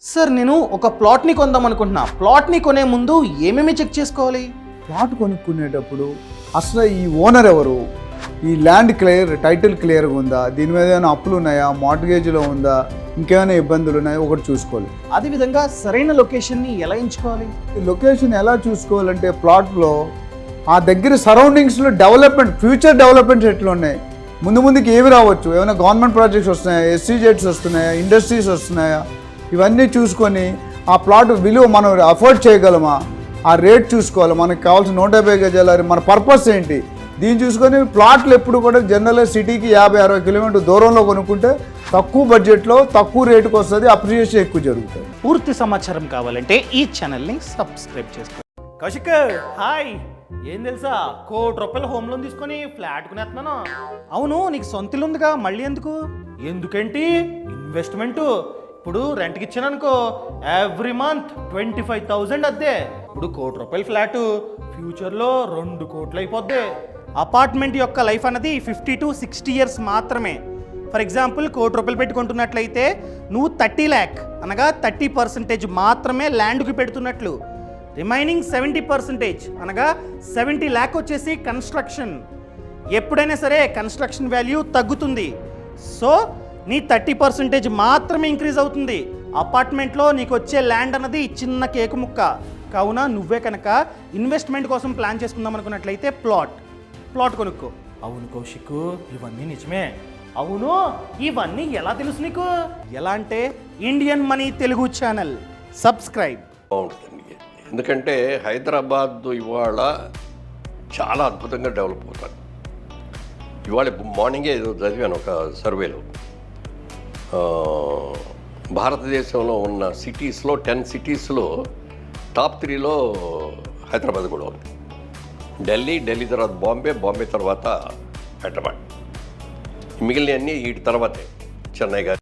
Sir నేను ఒక ప్లాట్ని కొందాం అనుకుంటున్నా. ప్లాట్ని కొనే ముందు ఏమేమి చెక్ చేసుకోవాలి? ప్లాట్ కొనుక్కునేటప్పుడు అసలు ఈ ఓనర్ ఎవరు, ఈ ల్యాండ్ టైటిల్ క్లియర్గా ఉందా, దీని మీద ఏమైనా అప్పులు ఉన్నాయా, మార్ట్గేజ్లో ఉందా, ఇంకేమైనా ఇబ్బందులు ఉన్నాయా ఒకటి చూసుకోవాలి. అదేవిధంగా సరైన లొకేషన్ని ఎలా ఎంచుకోవాలి? ఈ లొకేషన్ ఎలా చూసుకోవాలంటే ప్లాట్లో ఆ దగ్గర సరౌండింగ్స్లో డెవలప్మెంట్, ఫ్యూచర్ డెవలప్మెంట్స్ ఎట్లా ఉన్నాయి, ముందుకి ఏవి రావచ్చు, ఏమైనా గవర్నమెంట్ ప్రాజెక్ట్స్ వస్తున్నాయా, ఎస్సీజెడ్స్ వస్తున్నాయా, ఇండస్ట్రీస్ వస్తున్నాయా, ఇవన్నీ చూసుకొని ఆ ప్లాట్ విలువ మనం అఫోర్డ్ చేయగలమా, ఆ రేట్ చూసుకోవాలి. మనకు కావాల్సిన 150 గజాలు, మన పర్పస్ ఏంటి, దీన్ని చూసుకొని ప్లాట్లు ఎప్పుడు కూడా జనరల్గా సిటీకి 50-60 కిలోమీటర్ దూరంలో కొనుక్కుంటే తక్కువ బడ్జెట్లో తక్కువ రేటుకి వస్తుంది, అప్రిషియేషన్ ఎక్కువ జరుగుతుంది. పూర్తి సమాచారం కావాలంటే ఈ ఛానల్ని సబ్స్క్రైబ్ చేసుకోండి. కౌశిక్ హాయ్, ఏం తెలుసా, ₹1,00,00,000 హోమ్ లోన్ తీసుకొని ఫ్లాట్ కొనేస్తున్నాను. అవును, నీకు సొంత ఇల్లు ఉందిగా, మళ్ళీ ఎందుకు? ఎందుకేంటి, ఇన్వెస్ట్మెంట్. ఇప్పుడు రెంట్కి ఇచ్చాను అనుకో, ఎవ్రీ మంత్ 25,000 అద్దే. ఇప్పుడు ₹1,00,00,000 ఫ్లాట్ ఫ్యూచర్లో 2 కోట్లు అయిపోద్ది. అపార్ట్మెంట్ యొక్క లైఫ్ అన్నది 50 to 60 ఇయర్స్ మాత్రమే. ఫర్ ఎగ్జాంపుల్ ₹1,00,00,000 పెట్టుకుంటున్నట్లయితే నువ్వు 30 lakh అనగా 30% మాత్రమే ల్యాండ్కి పెడుతున్నట్లు. రిమైనింగ్ 70% అనగా 70 lakh వచ్చేసి కన్స్ట్రక్షన్. ఎప్పుడైనా సరే కన్స్ట్రక్షన్ వాల్యూ తగ్గుతుంది. సో నీ 30% మాత్రమే ఇంక్రీజ్ అవుతుంది. అపార్ట్మెంట్లో నీకు వచ్చే ల్యాండ్ అన్నది చిన్న కేకు ముక్క. కావున నువ్వే కనుక ఇన్వెస్ట్మెంట్ కోసం ప్లాన్ చేసుకుందాం అనుకున్నట్లయితే ప్లాట్ కొనుక్కో. అవును కౌశిక్, ఇవన్నీ నిజమే. అవును, ఇవన్నీ ఎలా తెలుసు నీకు? ఎలా అంటే Indian money Telugu channel subscribe. బాగుంటుందండి, ఎందుకంటే హైదరాబాద్ ఇవాళ చాలా అద్భుతంగా డెవలప్ అవుతుంది. ఇవాళ మార్నింగే ఏదో చదివాను ఒక సర్వేలో, భారతదేశంలో ఉన్న సిటీస్లో 10 సిటీస్లో టాప్ 3లో హైదరాబాద్ కూడా ఉంది. ఢిల్లీ తర్వాత బాంబే తర్వాత హైదరాబాద్, మిగిలినవన్నీ వీటి తర్వాతే చెన్నై గారు.